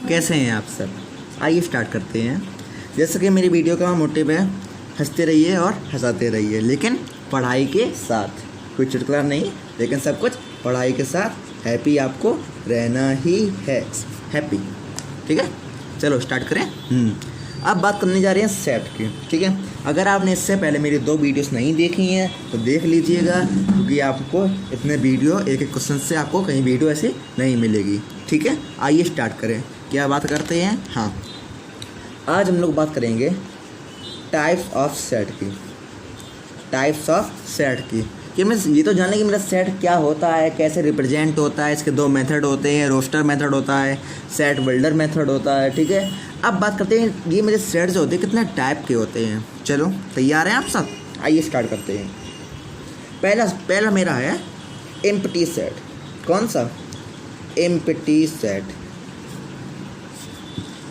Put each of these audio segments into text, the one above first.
कैसे हैं आप सब। आइए स्टार्ट करते हैं। जैसे कि मेरी वीडियो का मोटिव है, हंसते रहिए और हंसाते रहिए, लेकिन पढ़ाई के साथ। कोई चुटकुला नहीं, लेकिन सब कुछ पढ़ाई के साथ। हैप्पी आपको रहना ही है, हैप्पी। ठीक है, चलो स्टार्ट करें। अब बात करने जा रहे हैं सेट की। ठीक है, अगर आपने इससे पहले मेरी 2 वीडियोस नहीं देखी हैं तो देख लीजिएगा, क्योंकि आपको इतने वीडियो एक एक क्वेश्चन से आपको कहीं वीडियो ऐसी नहीं मिलेगी। ठीक है, आइए स्टार्ट करें। क्या बात करते हैं? हाँ, आज हम लोग बात करेंगे टाइप्स ऑफ सेट की। टाइप्स ऑफ सेट की कि मैं ये तो जान लें कि मेरा सेट क्या होता है, कैसे रिप्रेजेंट होता है। इसके 2 मेथड होते हैं, रोस्टर मेथड होता है, सेट बिल्डर मेथड होता है। ठीक है, अब बात करते हैं ये मेरे सेट जो होते हैं कितने टाइप के होते हैं। चलो तैयार हैं आप सब? आइए स्टार्ट करते हैं। पहला मेरा है एम्प्टी सेट। कौन सा? Empty set.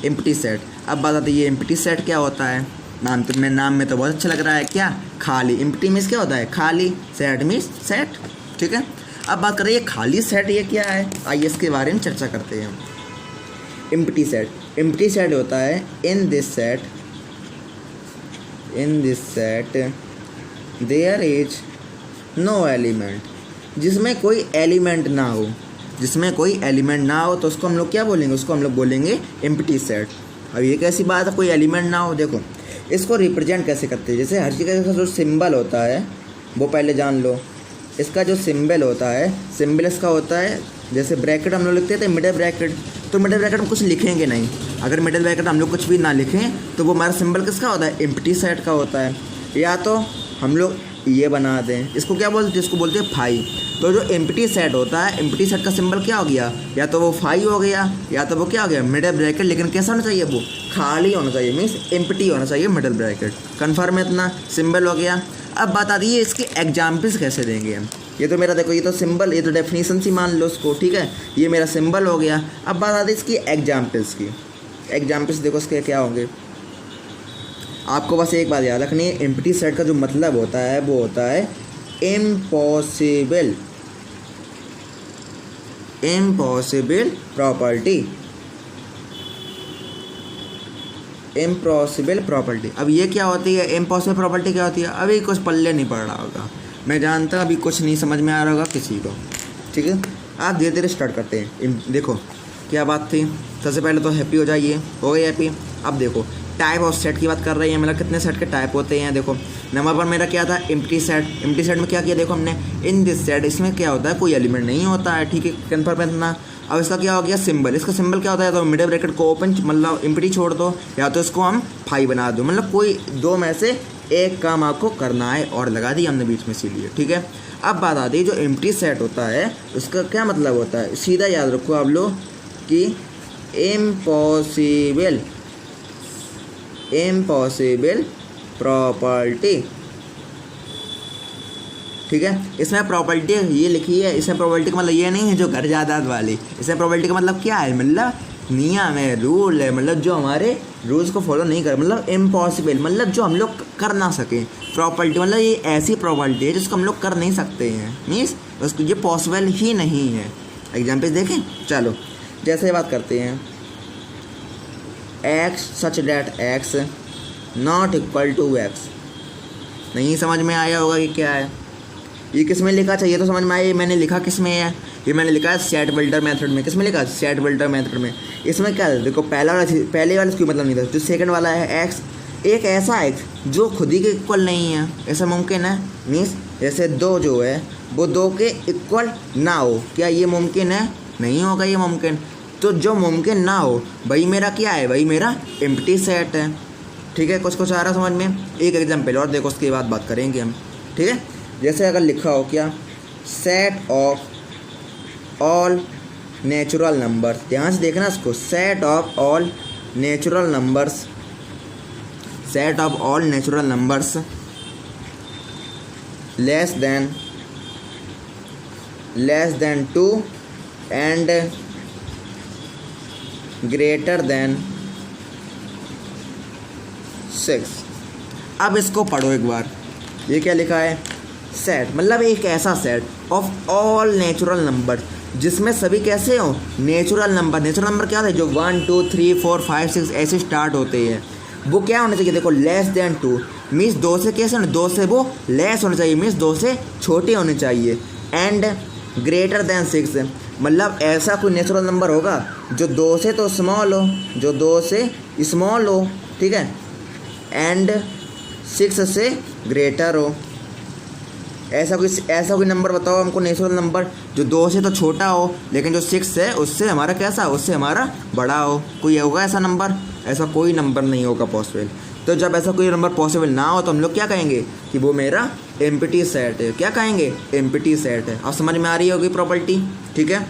Empty set. अब बात आती है एम्प्टी सेट क्या होता है। नाम में तो बहुत अच्छा लग रहा है। क्या? खाली। एम्प्टी मीन्स क्या होता है? खाली। Set means set. ठीक है, अब बात करें ये खाली सेट ये क्या है। आइए इसके बारे में चर्चा करते हैं। Empty set. एम्प्टी सेट होता है in this set there is no element. जिसमें कोई एलिमेंट ना हो, तो उसको हम लोग क्या बोलेंगे? उसको हम लोग बोलेंगे एम्प्टी सेट। अब ये कैसी बात है, कोई एलिमेंट ना हो? देखो इसको रिप्रेजेंट कैसे करते हैं। जैसे हर चीज़ का जो सिंबल होता है वो पहले जान लो। इसका जो सिंबल होता है, सिंबल इसका होता है, जैसे ब्रैकेट हम लोग लिखते थे, मिडिल ब्रैकेट। तो मिडिल ब्रैकेट में कुछ लिखेंगे नहीं। अगर मिडिल ब्रैकेट हम लोग कुछ भी ना लिखें तो वो हमारा सिंबल किसका होता है? एम्प्टी सेट का होता है। या तो हम लोग ये बना दें, इसको क्या बोलते हैं? इसको बोलते हैं फाई। तो जो एम्प्टी सेट होता है, एम्प्टी सेट का सिंबल क्या हो गया? या तो वो फाई हो गया, या तो वो क्या हो गया? Middle bracket. लेकिन कैसा होना चाहिए? वो खाली होना चाहिए, मीन्स एम्प्टी होना चाहिए मिडिल ब्रैकेट। कन्फर्म है? इतना सिंबल हो गया। अब बात आती है इसके एग्जाम्पल्स कैसे देंगे हम। ये तो मेरा देखो, ये तो सिंबल, ये तो डेफिनेशन सी मान लो उसको। ठीक है, ये मेरा सिंबल हो गया। अब बात आती है इसकी एग्जाम्पल्स की। एग्जाम्पल्स देखो इसके क्या होंगे। आपको बस एक बात याद रखनी है, एम्प्टी सेट का जो मतलब होता है वो होता है इम्पॉसिबल प्रॉपर्टी। Impossible property. अब ये क्या होती है? इम्पॉसिबल प्रॉपर्टी क्या होती है? अभी कुछ पल्ले नहीं पड़ रहा होगा, मैं जानता हूँ अभी कुछ नहीं समझ में आ रहा होगा किसी को। ठीक है, आप धीरे धीरे स्टार्ट करते हैं। देखो क्या बात थी। सबसे पहले तो हैप्पी हो जाइए, हो गई हैप्पी। अब देखो टाइप ऑफ सेट की बात कर रहे हैं, मतलब कितने सेट के टाइप होते हैं। देखो नंबर 1 मेरा क्या था? Empty set. एम्प्टी सेट में क्या किया? देखो हमने इन दिस सेट, इसमें क्या होता है? कोई एलिमेंट नहीं होता है। ठीक है, कन्फर्म है इतना। अब इसका क्या हो गया? सिंबल। इसका सिंबल क्या होता है? तो मिडिल ब्रैकेट को ओपन, मतलब एम्प्टी छोड़ दो, या तो इसको हम फाई बना दो। मतलब कोई 2 में से एक काम आपको करना है, और लगा दी हमने बीच में, इसीलिए। ठीक है, अब बात आती है जो एम्प्टी सेट होता है उसका क्या मतलब होता है। सीधा याद रखो आप लोग कि इम्पॉसिबल प्रॉपर्टी। ठीक है, इसमें प्रॉपर्टी ये लिखी है। इसमें प्रॉपर्टी का मतलब ये नहीं है जो घर जायदाद वाली। इसमें प्रॉपर्टी का मतलब क्या है? मतलब नियम है, रूल है, मतलब जो हमारे रूल्स को फॉलो नहीं कर, मतलब इम्पॉसिबल, मतलब जो हम लोग कर ना सकें। प्रॉपर्टी मतलब ये ऐसी प्रॉपर्टी है जिसको हम लोग कर नहीं सकते हैं, मीन्स उसको ये पॉसिबल ही नहीं है। एग्जाम्पल देखें। चलो जैसे बात करते हैं, x such that x not equal to x। नहीं समझ में आया होगा कि क्या है ये, किस में लिखा चाहिए तो समझ में आया। मैंने लिखा किस में है? ये मैंने लिखा है सेट बिल्डर मेथड में। किस में लिखा? सेट बिल्डर मेथड में। इसमें क्या है? देखो पहले वाला इसको मतलब नहीं था। जो सेकंड वाला है x, एक ऐसा x जो खुद ही के इक्वल नहीं है, ऐसा मुमकिन है? मीन्स जैसे 2 जो है वो 2 के इक्वल ना हो, क्या ये मुमकिन है? नहीं होगा ये मुमकिन। तो जो मुमकिन ना हो वही मेरा क्या है? वही मेरा एम्प्टी सेट है। ठीक है, कुछ आ रहा समझ में। एक एग्जाम्पल और देखो, उसके बाद बात करेंगे हम। ठीक है, जैसे अगर लिखा हो क्या? Set of all natural numbers. ध्यान से देखना इसको। Set of all natural numbers less than 2 and greater than 6। अब इसको पढ़ो एक बार। ये क्या लिखा है? सेट मतलब एक ऐसा set of all natural number जिसमें सभी कैसे हो, नेचुरल नंबर। नेचुरल नंबर क्या होता है, जो 1 2 3 4 5 6 ऐसे स्टार्ट होते हैं, वो क्या होने चाहिए, देखो लेस देन 2 मीन्स 2 से कैसे होने, 2 से वो लेस होने चाहिए, मीन्स 2 से छोटे होने चाहिए। एंड ग्रेटर देन 6 मतलब ऐसा कोई नेचुरल नंबर होगा जो 2 से तो स्मॉल हो, जो 2 से स्मॉल हो, ठीक है, एंड 6 से ग्रेटर हो। ऐसा कोई नंबर बताओ हमको, नेचुरल नंबर जो 2 से तो छोटा हो लेकिन जो 6 है उससे हमारा कैसा, उससे हमारा बड़ा हो। कोई होगा ऐसा नंबर? ऐसा कोई नंबर नहीं होगा पॉसिबल। तो जब ऐसा कोई नंबर पॉसिबल ना हो तो हम लोग क्या कहेंगे कि वो मेरा एम्प्टी सेट है। क्या कहेंगे, एम्प्टी सेट है। अब समझ में आ रही होगी प्रॉपर्टी, ठीक है।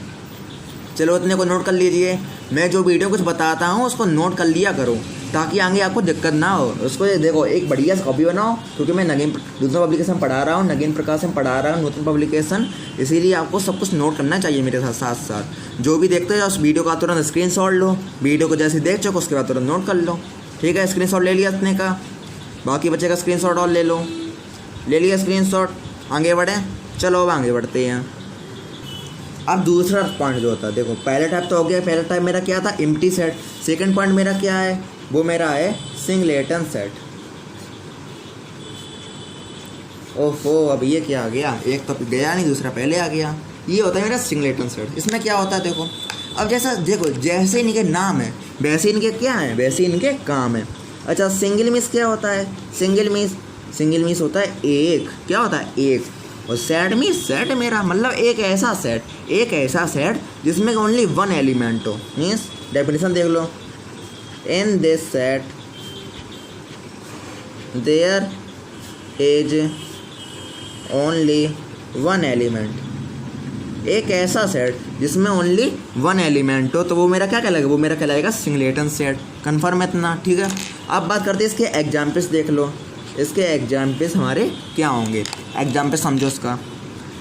चलो इतने को नोट कर लीजिए। मैं जो वीडियो कुछ बताता हूँ उसको नोट कर लिया करो ताकि आगे आपको दिक्कत ना हो। उसको देखो एक बढ़िया सा कॉपी बनाओ, क्योंकि मैं नूतन पब्लिकेशन पढ़ा रहा हूँ, नगीन प्रकाशन पढ़ा रहा हूँ, नूतन पब्लिकेशन, इसीलिए आपको सब कुछ नोट करना चाहिए मेरे साथ साथ। जो भी देखते हो उस वीडियो का तुरंत स्क्रीनशॉट लो, वीडियो को जैसे देख चुको उसके बाद तुरंत नोट कर लो, ठीक है। स्क्रीनशॉट ले लिया इतने का, बाकी बच्चे का स्क्रीनशॉट और ले लो, ले लिया स्क्रीनशॉट। आगे बढ़ें, चलो अब आगे बढ़ते हैं। अब दूसरा पॉइंट जो होता है, देखो पहला टाइप तो हो गया, पहला टाइप मेरा क्या था, एम्प्टी सेट। सेकंड पॉइंट मेरा क्या है, वो मेरा है सिंगलेटन सेट। ओहो अब ये क्या आ गया, एक तो गया नहीं दूसरा पहले आ गया। ये होता है मेरा सिंगलेटन सेट। इसमें क्या होता है, देखो अब जैसा देखो जैसे इनके नाम है वैसे इनके क्या है, वैसे इनके काम है। अच्छा सिंगल मीन्स क्या होता है, सिंगल मीन्स होता है एक, क्या होता है एक। और सेट मीन्स सेट मेरा मतलब एक ऐसा सेट जिसमें ओनली वन एलिमेंट हो। मीन्स डेफिनेशन देख लो, in this set there is only one element. एक ऐसा सेट जिसमें ओनली वन एलिमेंट हो तो वो मेरा क्या कहलाएगा, वो मेरा कहलाएगा सिंगलेटन सेट। कन्फर्म है इतना, ठीक है। अब बात करते हैं इसके एग्जाम्पल्स, देख लो इसके एग्जाम्पल्स हमारे क्या होंगे। एग्जाम्पल समझो उसका,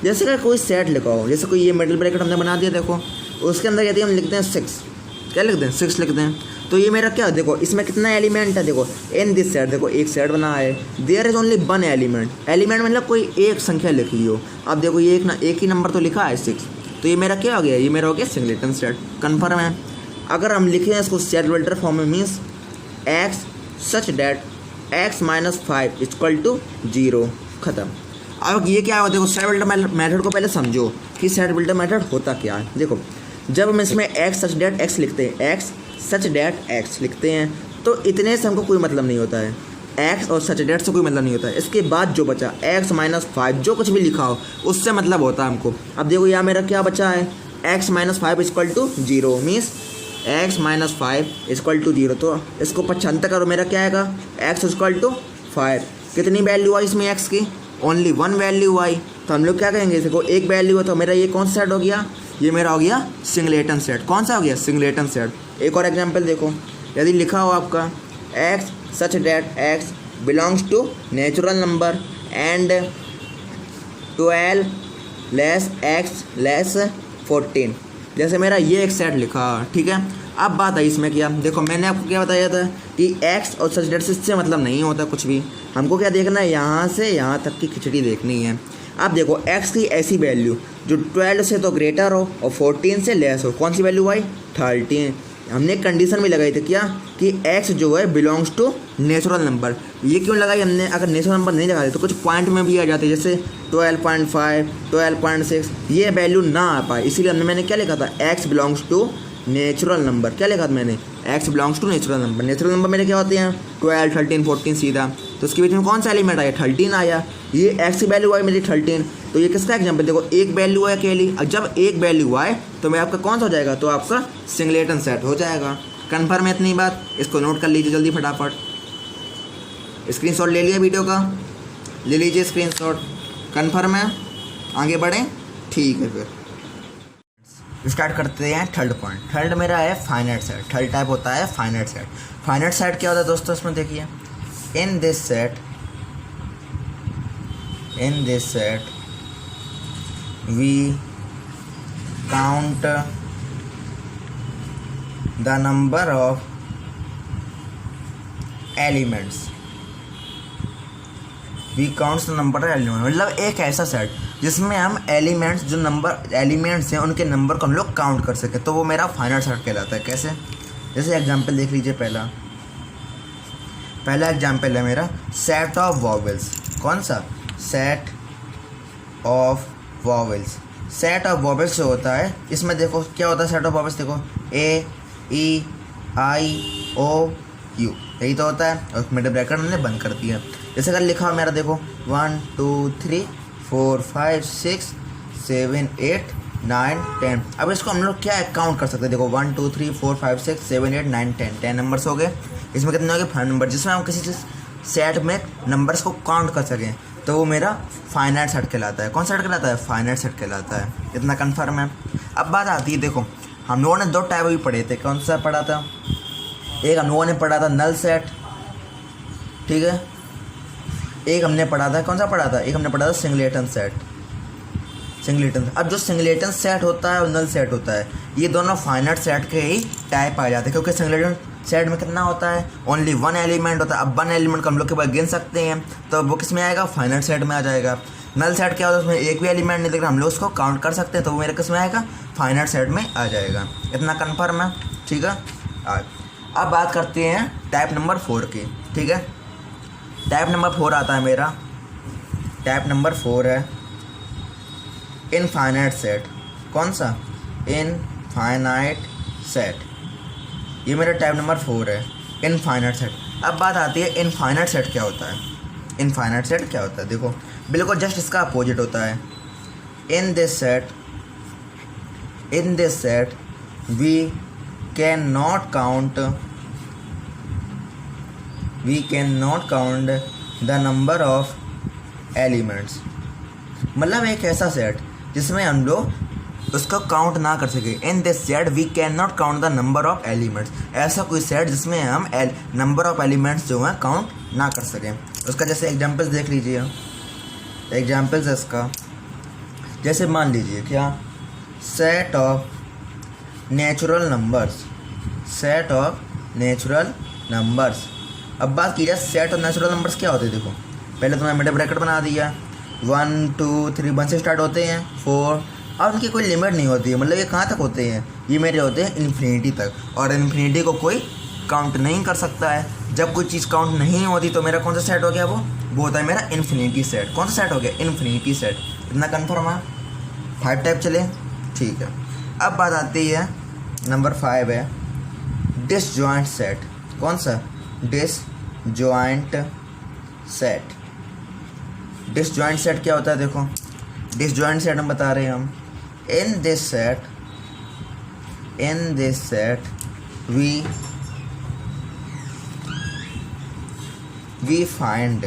जैसे कि कोई सेट लिखा हो, जैसे कोई ये मिडिल ब्रैकेट हमने बना दिया, देखो उसके अंदर यदि हम लिखते हैं 6, क्या लिखते हैं 6 लिखते हैं, तो ये मेरा क्या, देखो इसमें कितना एलिमेंट है, देखो इन दिस सेट, देखो एक सेट बना है, there is only one element. Element मतलब कोई एक संख्या लिखी हो। अब देखो ये एक ही नंबर तो लिखा है 6, तो ये मेरा क्या हो गया, ये मेरा हो गया सिंगलेटन सेट। कन्फर्म है। अगर हम लिखें इसको सेट बिल्डर फॉर्म में, means x such that x - 5 = 0, ख़त्म। अब ये क्या है, देखो सेट बिल्डर मेथड को पहले समझो कि सेट बिल्डर मेथड होता क्या है। देखो जब हम इसमें x सच डैट x लिखते हैं, x सच डैट x लिखते हैं, तो इतने से हमको कोई मतलब नहीं होता है, x और सच डैट से कोई मतलब नहीं होता है। इसके बाद जो बचा x - 5 जो कुछ भी लिखा हो उससे मतलब होता है हमको। अब देखो यहाँ मेरा क्या बचा है, x - 5 = 0, मीन्स x - 5 = 0। तो इसको 75 करो, मेरा क्या आएगा, x = 5। कितनी वैल्यू आई इसमें x की, ओनली वन वैल्यू आई। तो हम लोग क्या कहेंगे, देखो एक वैल्यू है तो मेरा ये कौन सा सेट हो गया, ये मेरा हो गया सिंगलेटन सेट। कौन सा हो गया, सिंगलेटन सेट। एक और एग्जांपल देखो, यदि लिखा हो आपका x such that x belongs to natural number and 12 less x less 14, जैसे मेरा ये एक सेट लिखा, ठीक है। अब बात आई इसमें क्या, देखो मैंने आपको क्या बताया था कि x और सच डेट से मतलब नहीं होता कुछ भी, हमको क्या देखना है, यहाँ से यहाँ तक की खिचड़ी देखनी है। अब देखो x की ऐसी वैल्यू जो 12 से तो ग्रेटर हो और 14 से लेस हो, कौन सी वैल्यू आई, 13। हमने एक कंडीशन भी लगाई थी क्या, कि x जो है बिलोंग्स टू नेचुरल नंबर। ये क्यों लगाई हमने, अगर नेचुरल नंबर नहीं लगाते तो कुछ पॉइंट में भी आ जाते, जैसे 12.5 12.6 ये वैल्यू ना आ पाए, इसीलिए मैंने क्या लिखा था, x belongs to natural number. क्या लिखा था मैंने, x belongs to natural number. Natural number मेरे क्या होते हैं, 12 13 14 सीधा, तो उसके बीच में कौन सा एलिमेंट आया, 13 आया। ये x की वैल्यू आई मेरी 13, तो ये किसका एग्जाम्पल, देखो एक वैल्यू है अकेली, और जब एक वैल्यू आए तो मैं आपका कौन सा हो जाएगा, तो आपका सिंगलेटन सेट हो जाएगा। कन्फर्म है इतनी बात, इसको नोट कर लीजिए जल्दी फटाफट। स्क्रीनशॉट ले लिया वीडियो का, ले लीजिए स्क्रीनशॉट। कन्फर्म है, आगे बढ़ें, ठीक है। फिर स्टार्ट करते हैं थर्ड पॉइंट। थर्ड मेरा है फाइनाइट सेट। थर्ड टाइप होता है फाइनाइट सेट। फाइनाइट सेट क्या होता है दोस्तों, इसमें देखिए, in this set we count the number of elements, we counts the number of element. मतलब एक ऐसा सेट जिसमें हम एलिमेंट्स जो नंबर एलिमेंट्स हैं उनके नंबर को हम लोग काउंट कर सकें, तो वो मेरा फाइनाइट सेट कहलाता है। कैसे? जैसे एग्जांपल देख लीजिए। पहला एग्जांपल है मेरा सेट ऑफ वॉवेल्स। कौन सा? Set of vowels. Set of vowels जो होता है, इसमें देखो क्या होता है सेट ऑफ वॉवेल्स, देखो ए ई आई ओ यू, यही तो होता है। और मिडिल ब्रैकेट हमने बंद कर दिया। जैसे अगर लिखा हो मेरा, देखो 1 2 3 4 5 6 7 8 9 10। अब इसको हम लोग क्या काउंट कर सकते हैं? देखो 1 2 3 4 5 6 7 8 9 10, 10 नंबर्स हो गए। इसमें कितने हो गए? 5 नंबर, जिसमें हम किसी सेट में नंबर्स को काउंट कर सकें, तो वो मेरा फाइनाइट सेट कहलाता है। कौन सा सेट कहलाता है? फाइनाइट सेट कहलाता है। इतना कन्फर्म है। अब बात आती है, देखो हम लोगों ने 2 टाइप भी पढ़े थे। कौन सा पढ़ा था? एक हम लोगों ने पढ़ा था नल सेट, ठीक है। एक हमने पढ़ा था, कौन सा पढ़ा था? एक हमने पढ़ा था सिंगलेटन सेट। सिंगलेटन, अब जो सिंगलेटन सेट होता है और नल सेट होता है, ये दोनों फाइनाइट सेट के ही टाइप आ जाते हैं, क्योंकि सिंगलेटन सेट में कितना होता है? ओनली 1 एलिमेंट होता है। अब 1 एलिमेंट को हम लोग के पास गिन सकते हैं, तो वो किस में आएगा? फाइनाइट सेट में आ जाएगा। नल सेट क्या होता है? उसमें एक भी एलिमेंट नहीं, लेकिन हम लोग उसको काउंट कर सकते हैं, तो वो मेरे किस में आएगा? फाइनाइट सेट में आ जाएगा। इतना कन्फर्म है, ठीक है। अब बात करते हैं टाइप नंबर 4 की, ठीक है। टाइप नंबर 4 आता है मेरा, टाइप नंबर 4 है इनफाइनाइट सेट। कौन सा? इनफाइनाइट सेट, ये मेरा टाइप नंबर 4 है, इनफाइनाइट सेट। अब बात आती है इनफाइनाइट सेट क्या होता है। इनफाइनाइट सेट क्या होता है? देखो बिल्कुल जस्ट इसका अपोजिट होता है। In this set we can not count the number of elements. मतलब एक ऐसा सेट जिसमें हम लोग उसको काउंट ना कर सके। In this set we can not count the number of elements. ऐसा कोई सेट जिसमें हम नंबर ऑफ एलिमेंट्स जो हैं काउंट ना कर सकें। उसका जैसे एग्जांपल्स देख लीजिए। एग्जांपल्स है इसका, जैसे मान लीजिए क्या, set of natural numbers. Set of natural numbers. अब बात की जाए सेट ऑफ नेचुरल नंबर्स क्या होते हैं। देखो पहले तो मैं मिडिल ब्रैकेट बना दिया, 1 2 3 1 से स्टार्ट होते हैं, 4, और उनकी कोई लिमिट नहीं होती है। मतलब ये कहाँ तक होते हैं? ये मेरे होते हैं इन्फिनिटी तक, और इन्फिनिटी को कोई काउंट नहीं कर सकता है। जब कोई चीज़ काउंट नहीं होती तो मेरा कौन सा सेट हो गया? वो होता है मेरा इन्फिनिटी सेट। कौन सा सेट हो गया? Infinity set. इतना कन्फर्म है? 5 टाइप चले, ठीक है। अब बात आती है नंबर 5 है डिसजॉइंट सेट। कौन सा? Disjoint set. डिसजॉइंट सेट क्या होता है? देखो डिसजॉइंट सेट हम बता रहे हैं हम। इन this set we find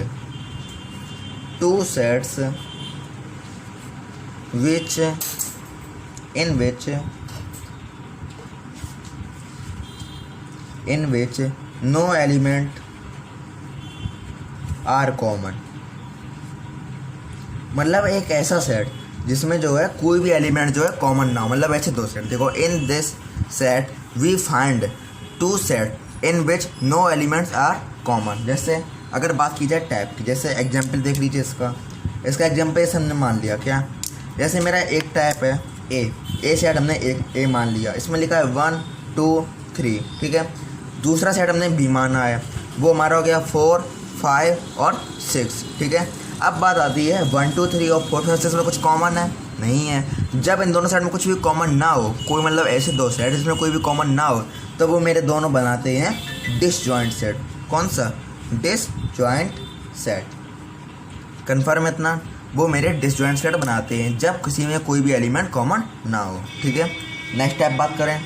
2 sets in which no element are common। मतलब एक ऐसा सेट जिसमें जो है कोई भी एलिमेंट जो है कॉमन ना हो। मतलब ऐसे 2 सेट। देखो in this set we find 2 set in which no elements are common. जैसे अगर बात की जाए टाइप की, जैसे एग्जांपल देख लीजिए इसका एग्जांपल ऐसे हमने मान लिया क्या, जैसे मेरा एक टाइप है ए सेट हमने एक ए मान लिया, इसमें लिखा है 1 2 3, ठीक है। दूसरा सेट हमने बी माना है, वो हमारा हो गया 4 5 और 6, ठीक है। अब बात आती है 1 2 3 और 4 5 6 में कुछ कॉमन है? नहीं है। जब इन दोनों सेट में कुछ भी कॉमन ना हो, कोई मतलब ऐसे 2 सेट जिसमें कोई भी कॉमन ना हो, तो वो मेरे दोनों बनाते हैं डिसजॉइंट सेट। कौन सा? Disjoint set. कन्फर्म इतना? वो मेरे डिसजॉइंट सेट बनाते हैं जब किसी में कोई भी एलिमेंट कॉमन ना हो, ठीक है। नेक्स्ट टाइप बात करें।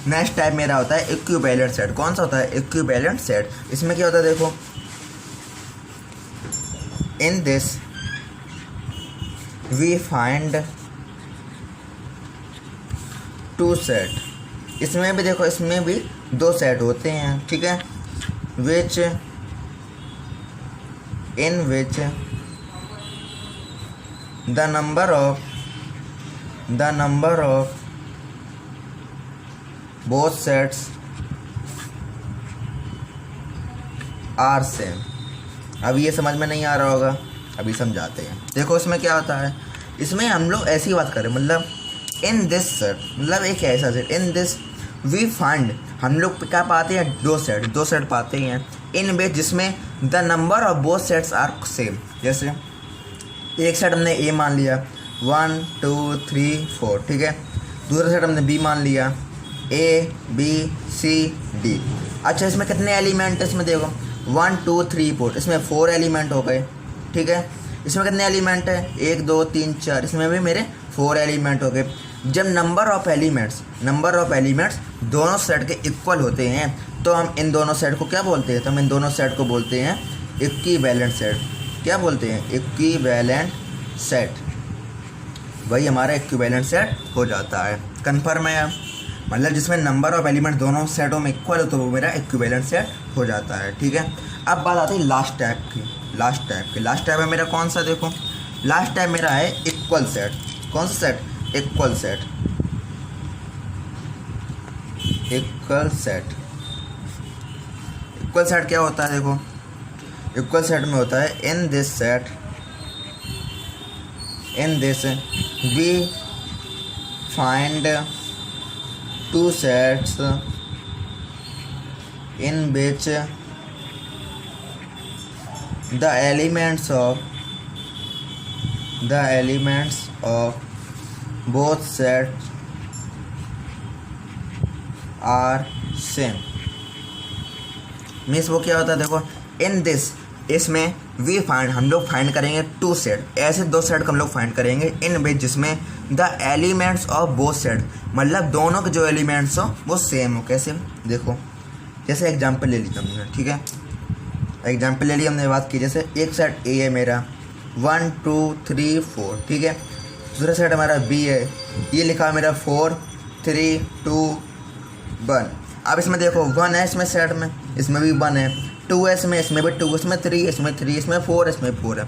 नेक्स्ट टाइप मेरा होता है इक्विवेलेंट सेट। कौन सा होता है? Equivalent set. इसमें क्या होता है? देखो in this we find 2 set. इसमें भी देखो, इसमें भी 2 सेट होते हैं, ठीक है। in which the number of both sets are same। अब ये समझ में नहीं आ रहा होगा, अभी समझाते हैं। देखो इसमें क्या होता है, इसमें हम लोग ऐसी बात करें, मतलब इन दिस सेट, मतलब एक ऐसा set, in this we find, हम लोग क्या पाते हैं, दो सेट पाते हैं इन विच जिसमें the number of both sets are same. जैसे एक सेट हमने ए मान लिया 1 2 3 4, ठीक है। दूसरा सेट हमने बी मान लिया ए बी सी डी। अच्छा इसमें कितने एलिमेंट है, इसमें देखो 1 2 3 4, इसमें 4 एलिमेंट हो गए, ठीक है। इसमें कितने एलिमेंट है, 1 2 3 4, इसमें भी मेरे 4 एलिमेंट हो गए। जब नंबर ऑफ एलिमेंट्स दोनों सेट के इक्वल होते हैं तो हम इन दोनों सेट को क्या बोलते हैं, तो हम इन दोनों सेट को बोलते हैं इक्विवेलेंट सेट। क्या बोलते हैं, इक्विवेलेंट सेट। वही हमारा इक्विवेलेंट सेट हो जाता है। कन्फर्म है, मतलब जिसमें नंबर ऑफ एलिमेंट दोनों सेटों में इक्वल हो तो वो मेरा इक्विवेलेंट सेट हो जाता है, ठीक है। अब बात आती है लास्ट टाइप की। लास्ट टाइप है मेरा कौन सा, देखो लास्ट टाइप मेरा है इक्वल सेट। कौन सा set, equal set. Equal set क्या होता है, देखो इक्वल सेट में होता है in this we find two sets in which the elements of both sets are same। Means वो क्या होता है, देखो इन दिस, इसमें वी फाइंड, हम लोग फाइंड करेंगे 2 सेट, ऐसे 2 सेट को हम लोग फाइंड करेंगे इन विच जिसमें the elements of both set, मतलब दोनों के जो एलिमेंट्स हो वो सेम हो। कैसे, देखो जैसे एग्जांपल ले लिया हमने, ठीक है। एग्जांपल ले लिया हमने, बात की जैसे एक सेट ए है मेरा 1 2 3 4, ठीक है। दूसरा सेट हमारा बी है, ये लिखा है मेरा 4 3 2 1। अब इसमें देखो 1 है इसमें सेट में, इसमें भी 1 है, 2 है इसमें भी 2, इसमें 3, इसमें 3, इसमें 4, इसमें 4 है।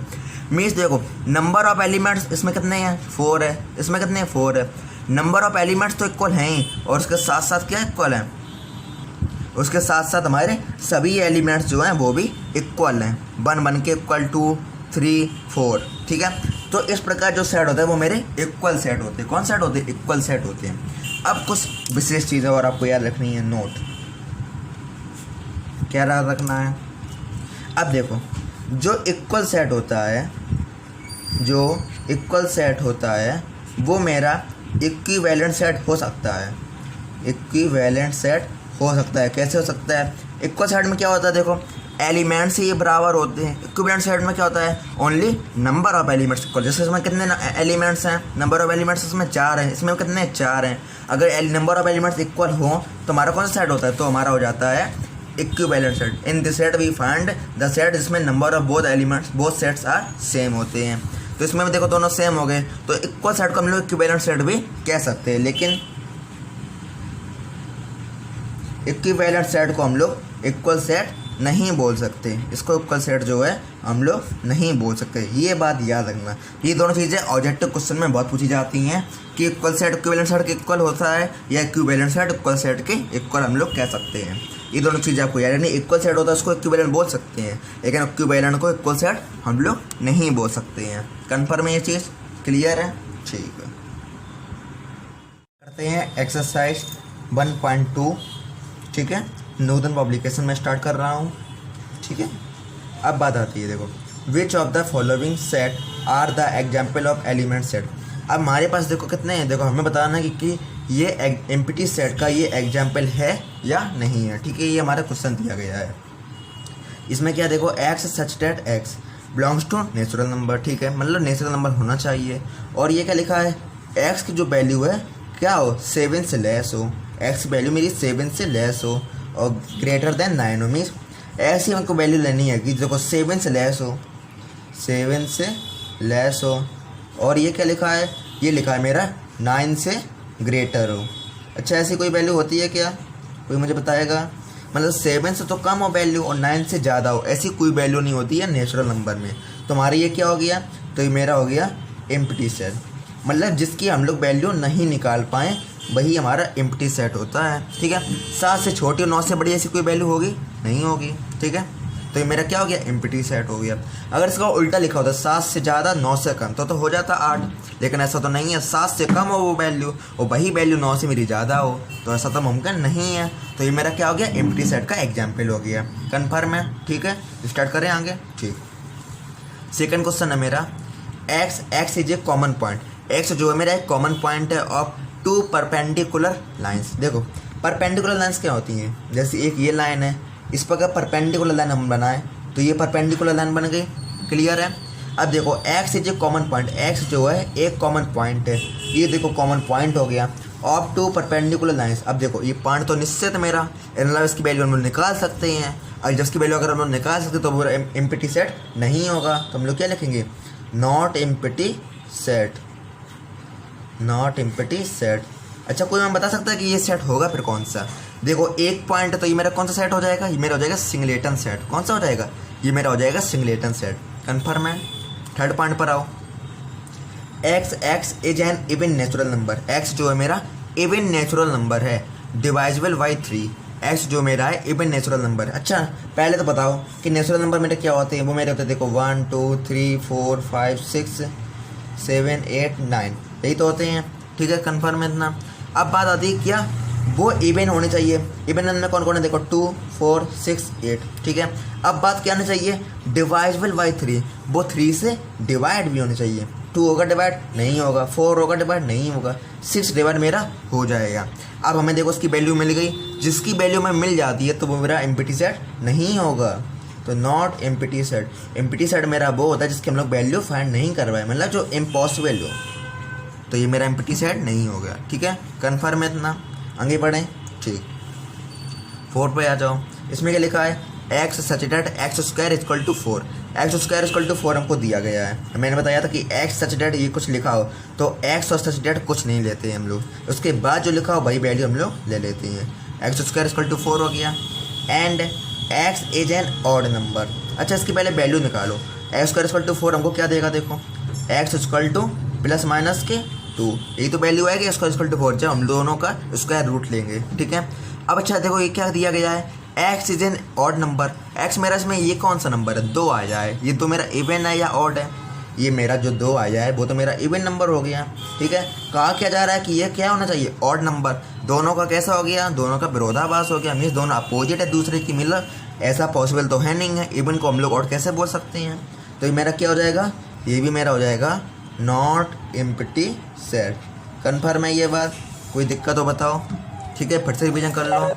मीन्स देखो नंबर ऑफ एलिमेंट्स इसमें कितने हैं, 4 है, इसमें कितने हैं, 4 है। नंबर ऑफ एलिमेंट्स तो इक्वल हैं ही, और उसके साथ साथ क्या इक्वल हैं, उसके साथ साथ हमारे सभी एलिमेंट्स जो हैं वो भी इक्वल हैं, 1 1 के इक्वल 2 3 4, ठीक है। तो इस प्रकार जो सेट होता है वो मेरे इक्वल सेट होते हैं। कौन सेट होते हैं, इक्वल सेट होते हैं। अब कुछ विशेष चीज़ें और आपको याद रखनी है, नोट क्या याद रखना है। अब देखो जो इक्वल सेट होता है वो मेरा इक्विवेलेंट सेट हो सकता है। इक्विवेलेंट सेट हो सकता है, कैसे हो सकता है, इक्वल सेट में क्या होता है, देखो एलिमेंट्स ही बराबर होते हैं। इक्विवेलेंट सेट में क्या होता है, only number of elements equal. जैसे इसमें कितने एलिमेंट्स हैं, नंबर ऑफ एलिमेंट्स इसमें 4 हैं, इसमें कितने 4 हैं। अगर नंबर ऑफ एलिमेंट्स इक्वल हो तो हमारा कौन सा सेट होता है, तो हमारा हो जाता है equivalent set. In this set we find the set जिसमें number of both sets are same होते हैं। तो इसमें भी देखो दोनों सेम हो गए, तो इक्वल सेट को हम लोग इक्विवेलेंट सेट भी कह सकते हैं। लेकिन इक्विवेलेंट सेट को हम लोग इक्वल सेट नहीं बोल सकते, इसको इक्वल सेट जो है हम लोग नहीं बोल सकते। ये बात याद रखना। ये दोनों चीज़ें ऑब्जेक्टिव क्वेश्चन में बहुत पूछी जाती हैं कि इक्वल सेट इक्विवेलेंट सेट के इक्वल होता है या इक्विवेलेंट सेट इक्वल सेट के इक्वल हम लोग कह सकते हैं। ये दोनों चीज़ें आपको याद रखनी। इक्वल सेट होता है उसको इक्विवेलेंट बोल सकते हैं, लेकिन इक्विवेलेंट को इक्वल सेट हम लोग नहीं बोल सकते हैं। कन्फर्म है, ये चीज़ क्लियर है, ठीक है। करते हैं एक्सरसाइज 1.2, ठीक है। नूतन पब्लिकेशन में स्टार्ट कर रहा हूँ, ठीक है। अब बात आती है, देखो which of the following set are the example of element set. अब हमारे पास देखो कितने हैं, देखो हमें बताना है कि ये एम्प्टी सेट का ये एग्जाम्पल है या नहीं है, ठीक है। ये हमारा क्वेश्चन दिया गया है। इसमें क्या देखो x such that x belongs to natural number, ठीक है, मतलब नेचुरल नंबर होना चाहिए। और ये क्या लिखा है, एक्स की जो वैल्यू है क्या हो, 7 से लेस हो। एक्स की वैल्यू मेरी 7 से लेस हो और ग्रेटर देन 9 हो। मीन्स ऐसी हमको वैल्यू लेनी है कि देखो 7 से लेस हो, 7 से लेस हो। और ये क्या लिखा है, ये लिखा है मेरा 9 से ग्रेटर हो। अच्छा ऐसी कोई वैल्यू होती है क्या, कोई मुझे बताएगा। मतलब 7 से तो कम हो वैल्यू और 9 से ज़्यादा हो, ऐसी कोई वैल्यू नहीं होती है नेचुरल नंबर में। तो हमारा ये क्या हो गया, तो ये मेरा हो गया एम्प्टी सेट, मतलब जिसकी हम लोग वैल्यू नहीं निकाल पाएँ वही हमारा एम्प्टी सेट होता है, ठीक है। 7 से छोटी और 9 से बड़ी ऐसी कोई वैल्यू होगी नहीं होगी, ठीक है। तो ये मेरा क्या हो गया, एम्प्टी सेट हो गया। अगर इसका उल्टा लिखा होता 7 से ज़्यादा 9 से कम तो हो जाता 8, लेकिन ऐसा तो नहीं है, 7 से कम हो वो वैल्यू और वही वैल्यू 9 से मेरी ज़्यादा हो, तो ऐसा तो मुमकिन नहीं है। तो ये मेरा क्या हो गया, एम्प्टी सेट का एग्जाम्पल हो गया। कन्फर्म है, ठीक है, स्टार्ट करें आगे। ठीक, सेकंड क्वेश्चन है मेरा, x is a common point. X जो है मेरा एक कॉमन पॉइंट है ऑफ 2 परपेंडिकुलर लाइन्स। देखो परपेंडिकुलर लाइन्स क्या होती हैं, जैसे एक ये लाइन है, इस पर अगर परपेंडिकुलर लाइन हम बनाए तो ये परपेंडिकुलर लाइन बन गई, क्लियर है। अब देखो x is a common point, x जो है एक कॉमन पॉइंट है, ये देखो कॉमन पॉइंट हो गया ऑफ 2 परपेंडिकुलर लाइन्स। अब देखो ये पॉइंट तो निश्चित मेरा, मतलब इसकी वैल्यू हम लोग निकाल सकते हैं, और जब इसकी वैल्यू अगर हम लोग निकाल सकते तो वो एम्प्टी सेट नहीं होगा, तो हम लोग क्या लिखेंगे, not empty set, not empty set. अच्छा कोई मैं बता सकता है कि ये सेट होगा फिर कौन सा। देखो एक पॉइंट है तो ये मेरा कौन सा सेट हो जाएगा, ये मेरा हो जाएगा सिंगलेटन सेट। कौन सा हो जाएगा, ये मेरा हो जाएगा सिंगलेटन सेट। कन्फर्म है। थर्ड पॉइंट पर आओ, x is an even natural number. X जो है मेरा इवन नेचुरल नंबर है, डिवाइजिबल बाई 3। एक्स जो मेरा है इवन नेचुरल नंबर। अच्छा पहले तो बताओ कि नेचुरल नंबर मेरे क्या होते हैं, वो मेरे होते हैं देखो 1 2 3 4 5 6 7 8 9, यही तो होते हैं, ठीक है। कन्फर्म है इतना। अब बात आती है क्या, वो इवन होने चाहिए। इवन में कौन कौन है, देखो 2 4 6 8, ठीक है। अब बात क्या आनी चाहिए, डिवाइजिबल बाई 3, वो 3 से डिवाइड भी होने चाहिए। 2 होगा डिवाइड, नहीं होगा। 4 होगा डिवाइड, नहीं होगा। 6 डिवाइड मेरा हो जाएगा। अब हमें देखो उसकी वैल्यू मिल गई, जिसकी वैल्यू में मिल जाती है तो वो मेरा एम्प्टी सेट नहीं होगा, तो not empty set. Empty set मेरा वो होता है जिसकी हम लोग वैल्यू फाइंड नहीं करवाए, मतलब जो इम्पॉसिबल हो, तो ये मेरा एम्प्टी सेट नहीं होगा, ठीक है। कन्फर्म है इतना, आगे बढ़ें। ठीक, 4 पे आ जाओ। इसमें क्या लिखा है, x such that x square equal to 4। X square equal to 4 हमको दिया गया है। मैंने बताया था कि एक्स सच डेट ये कुछ लिखा हो तो एक्स और सच डेट कुछ नहीं लेते हैं हम लोग, उसके बाद जो लिखा हो वही वैल्यू हम लोग ले लेते हैं। एक्स स्क्वायर इक्वल टू 4 हो गया, and x is an odd number. अच्छा इसकी पहले वैल्यू निकालो। एक्स स्क्वायर इक्वल टू 4 हमको क्या देगा, देखो x equal two plus minus के 2, यही तो वैल्यू आएगी एक्स इक्वल टू 4, जब हम दोनों का स्क्वायर रूट लेंगे, ठीक है। अब अच्छा देखो ये क्या दिया गया है, x is an odd number. X मेरा इसमें ये कौन सा नंबर है, 2 आ जाए, ये तो मेरा इवन है या ऑड है, ये मेरा जो 2 आ जाए वो तो मेरा इवन नंबर हो गया, ठीक है। कहा क्या जा रहा है कि ये क्या होना चाहिए, ऑड नंबर। दोनों का कैसा हो गया, दोनों का विरोधाभास हो गया, मीन्स दोनों अपोजिट है दूसरे की, मतलब ऐसा पॉसिबल तो है नहीं है। इवन को हम लोग ऑड कैसे बोल सकते हैं, तो ये मेरा क्या हो जाएगा, ये भी मेरा हो जाएगा नॉट एम्प्टी सेट। कन्फर्म है ये बात, कोई दिक्कत हो बताओ, ठीक है। फिर से रिवीजन कर लो,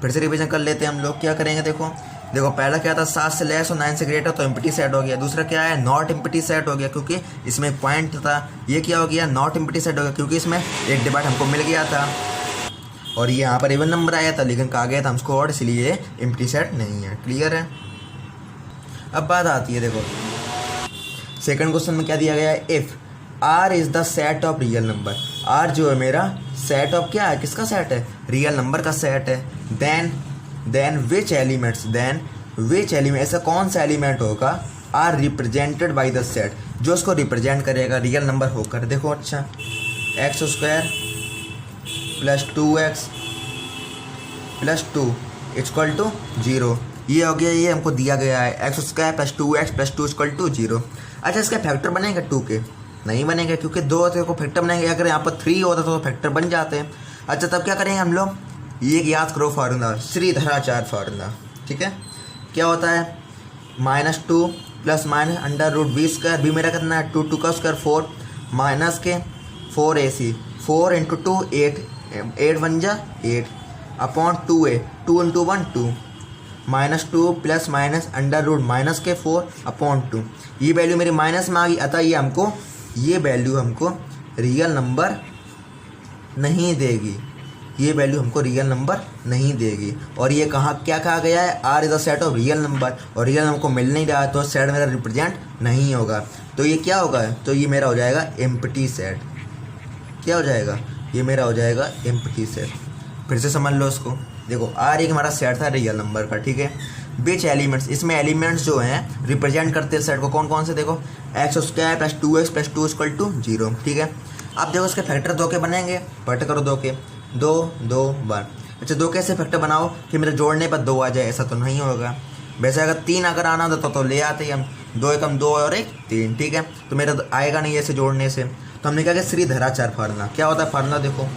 फिर से रिवीजन कर लेते हैं हम लोग। क्या करेंगे, देखो पहला क्या था, 7 से लेस और 9 से ग्रेटर, तो एम्प्टी सेट हो गया। दूसरा क्या है, नॉट एम्प्टी सेट हो गया, क्योंकि इसमें एक पॉइंट था। ये क्या हो गया, नॉट एम्प्टी सेट हो गया, क्योंकि इसमें एक डिवाइड हमको मिल गया था और ये यहाँ पर इवन नंबर आया था, लेकिन कहा गया था हमको ऑड, इसलिए एम्प्टी सेट नहीं है। क्लियर है। अब बात आती है, देखो सेकंड क्वेश्चन में क्या दिया गया है, if R is the set of real number. R जो है मेरा सेट ऑफ क्या है, किसका सेट है, रियल नंबर का सेट है। देन विच एलिमेंट्स, ऐसा कौन सा एलिमेंट होगा, are represented by the set, जो उसको रिप्रेजेंट करेगा रियल नंबर होकर। देखो अच्छा, x square plus 2x plus 2 equal to 0, ये हो गया, ये हमको दिया गया है x square plus 2x plus 2 equal to 0। अच्छा इसका फैक्टर बनेगा 2 के, नहीं बनेगा, क्योंकि 2 को फैक्टर बनाएंगे, अगर यहाँ पर 3 होता तो फैक्टर बन जाते हैं। अच्छा तब क्या करेंगे हम लोग, ये याद करो फार्मूला, श्रीधराचार्य फार्मूला, ठीक है। क्या होता है, -2 plus minus under root B square, B मेरा कितना है 2, 2 का स्क्वायर 4, माइनस के 4ac, 4 इंटू 2 8, 8 1 जा 8 upon 2a, 2 into 1 2, -2 plus minus under root minus के 4 अपॉन 2। ये वैल्यू मेरी माइनस में आ गई, अतः ये वैल्यू हमको रियल नंबर नहीं देगी, ये वैल्यू हमको रियल नंबर नहीं देगी। और ये क्या कहा गया है, R is the set of real number, और रियल नंबर को मिल नहीं रहा तो सेट मेरा रिप्रेजेंट नहीं होगा, तो ये क्या होगा, तो ये मेरा हो जाएगा एम्प्टी सेट। क्या हो जाएगा, ये मेरा हो जाएगा एम्प्टी सेट। फिर से समझ लो इसको, देखो आर एक हमारा सेट था रियल नंबर का, ठीक है। विच एलिमेंट्स, इसमें एलिमेंट्स जो हैं रिप्रेजेंट करते हैं सेट को, कौन कौन से, देखो x square plus 2x plus 2 equal to 0, ठीक है। अब देखो इसके फैक्टर 2 के बनेंगे, पट करो 2 के, 2 2 1, अच्छा 2 कैसे फैक्टर बनाओ कि मेरे जोड़ने पर 2 आ जाए, ऐसा तो नहीं होगा। वैसे अगर 3 अगर आना होता तो ले आते ही हम, 2 एकम 2 और 1 3, ठीक है। तो मेरा तो आएगा नहीं ऐसे जोड़ने से। तो हमने क्या किया, श्रीधराचार्य फार्मूला। क्या होता है फार्मूला, देखो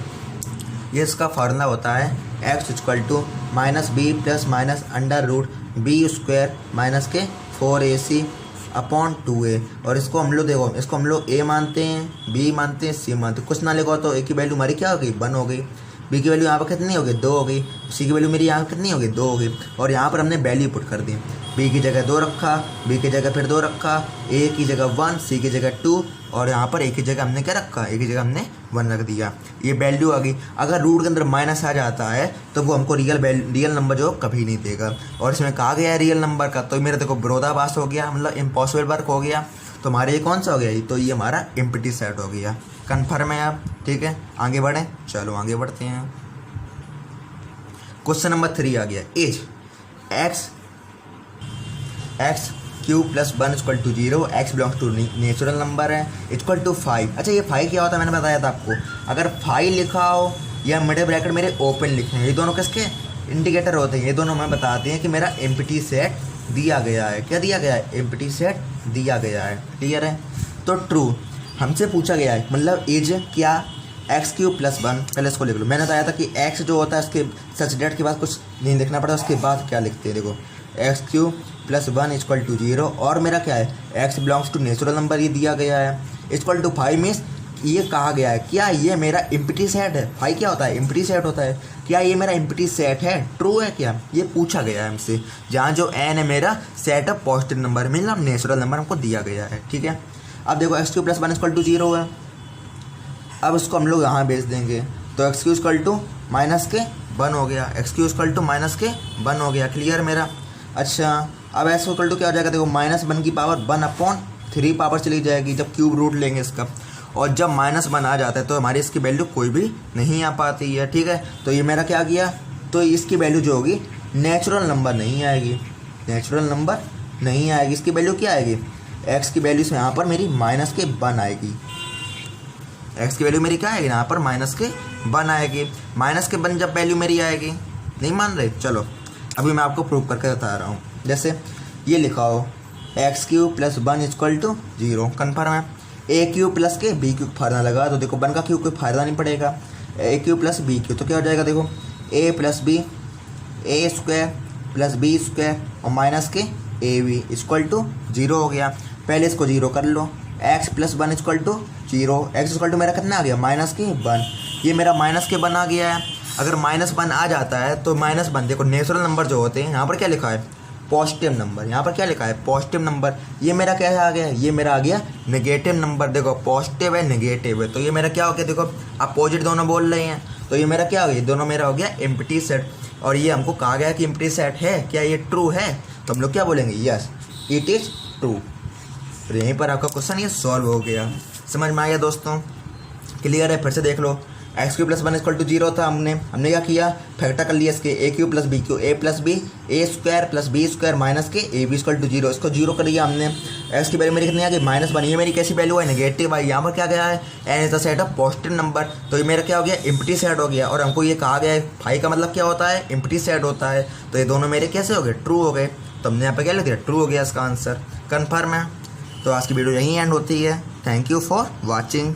ये इसका फार्मूला होता है x equal to minus B plus minus under root B square minus के 4ac अपॉन 2a। और इसको हम लोग देखो, इसको हम लोग a मानते हैं, b मानते हैं, c मानते हैं। कुछ ना लिखो तो a की वैल्यू हमारी क्या हो गई, 1 हो गई। b की वैल्यू यहाँ पर कितनी हो गई, 2 हो गई। c की वैल्यू मेरी यहाँ पर कितनी हो गई, 2 हो गई। और यहाँ पर हमने वैल्यू पुट कर दी, b की जगह 2 रखा, b की जगह फिर 2 रखा, a की जगह 1, c की जगह 2, और यहाँ पर a की जगह हमने क्या रखा, a की जगह हमने 1 रख दिया। ये वैल्यू आ गई। अगर रूट के अंदर माइनस आ जाता है तो वो हमको रियल नंबर जो कभी नहीं देगा। और इसमें कहा गया है रियल नंबर का, तो मेरा देखो विरोधाभास हो गया, मतलब इम्पॉसिबल वर्क हो गया। तो हमारे ये कौन सा हो गया, तो ये हमारा एम्प्टी सेट हो गया। कन्फर्म है आप, ठीक है। आगे बढ़ें, चलो आगे बढ़ते हैं। क्वेश्चन नंबर 3 आ गया, as x cube plus 1 equal to 0, x belongs to natural number है, इक्वल टू 5। अच्छा ये 5 क्या होता है, मैंने बताया था आपको। अगर 5 लिखा हो या मिडिल ब्रैकेट मेरे ओपन लिखे हैं, ये दोनों किसके इंडिकेटर होते हैं, ये दोनों हमें बताते हैं कि मेरा एम्प्टी सेट दिया गया है। क्या दिया गया है, एम्प्टी सेट दिया गया है। क्लियर है। तो ट्रू हमसे पूछा गया है, मतलब एज क्या, एक्स क्यूब प्लस 1। पहले इसको लिख लो। मैंने बताया था कि एक्स जो होता है उसके सच डेट के बाद कुछ नहीं लिखना पड़ता, उसके बाद क्या लिखते हैं, देखो x cube plus 1 equal to 0। और मेरा क्या है, x belongs to natural number, ये दिया गया है। इक्वल टू 5 मीन्स ये कहा गया है क्या ये मेरा एम्प्टी सेट है। 5 क्या होता है, एम्प्टी सेट होता है। क्या ये मेरा एम्प्टी सेट है, ट्रू है क्या, ये पूछा गया है हमसे। जहाँ जो एन है मेरा सेट ऑफ पॉजिटिव नंबर, मतलब नेचुरल नंबर हमको दिया गया है, ठीक है। अब देखो x cube plus 1 equal to 0 है। अब इसको हम लोग यहाँ भेज देंगे, तो x cube equal to minus के 1 हो गया, x cube equal to minus के 1 हो गया। क्लियर मेरा। अच्छा अब एक्स इक्वल टू क्या हो जाएगा, देखो -1 की पावर 1/3 पावर चली जाएगी जब क्यूब रूट लेंगे इसका। और जब -1 आ जाता है तो हमारी इसकी वैल्यू कोई भी नहीं आ पाती है, ठीक है। तो ये मेरा क्या गया, तो इसकी वैल्यू जो होगी नेचुरल नंबर नहीं आएगी, नेचुरल नंबर नहीं आएगी। इसकी वैल्यू क्या आएगी, एक्स की वैल्यू से यहाँ पर मेरी -1 आएगी। एक्स की वैल्यू मेरी क्या आएगी, यहाँ पर -1 आएगी। -1 जब वैल्यू मेरी आएगी, नहीं मान रहे, चलो अभी मैं आपको प्रूव करके बता रहा हूँ। जैसे ये लिखा हो x cube plus 1 equal to 0, confirm है। ए क्यूब प्लस के बी क्यूब फार्मूला लगा, तो देखो 1 का क्यूब कोई फायदा नहीं पड़ेगा, ए क्यूब प्लस बी क्यूब, तो क्या हो जाएगा, देखो ए plus b, a square plus b square और माइनस के ए बी इक्वल टू 0 हो गया। पहले इसको 0 कर लो, x plus 1 equal to 0, x equal to मेरा कितना आ गया, -1। ये मेरा -1 आ गया है। अगर -1 आ जाता है तो -1 देखो नेचुरल नंबर जो होते हैं, यहाँ पर क्या लिखा है, पॉजिटिव नंबर, यहाँ पर क्या लिखा है, पॉजिटिव नंबर। ये मेरा क्या आ गया, ये मेरा आ गया नेगेटिव नंबर। देखो पॉजिटिव है नेगेटिव है, तो ये मेरा क्या हो गया, देखो अपोजिट दोनों बोल रहे हैं, तो ये मेरा क्या हो गया, दोनों मेरा हो गया एम्प्टी सेट। और ये हमको कहा गया कि एम्प्टी सेट है, क्या ये ट्रू है, तो हम लोग क्या बोलेंगे, यस इट इज़ ट्रू। तो यहीं पर आपका क्वेश्चन ये सॉल्व हो गया। समझ में आया दोस्तों, क्लियर है। फिर से देख लो, x cube plus 1 equal to 0 था, हमने क्या किया, फैक्टर कर लिया इसके, a cube plus b cube, a plus b, a square plus b square minus के ए बी इक्वल टू 0, इसको 0 कर लिया हमने। एक्स की वैल्यू मेरी कितनी आ गई, -1, ये मेरी कैसी वैल्यू है, नेगेटिव आई। यहाँ पर क्या गया है, N is the set of positive number, तो ये मेरा क्या हो गया, एम्प्टी सेट हो गया। और हमको ये कहा गया है 5 का मतलब क्या होता है, एम्प्टी सेट होता है। तो ये दोनों मेरे कैसे हो गए, ट्रू हो गए। तो हमने यहाँ पर क्या लिख दिया, ट्रू हो गया इसका आंसर, कन्फर्म है। तो आज की वीडियो यहीं एंड होती है। Thank you for watching.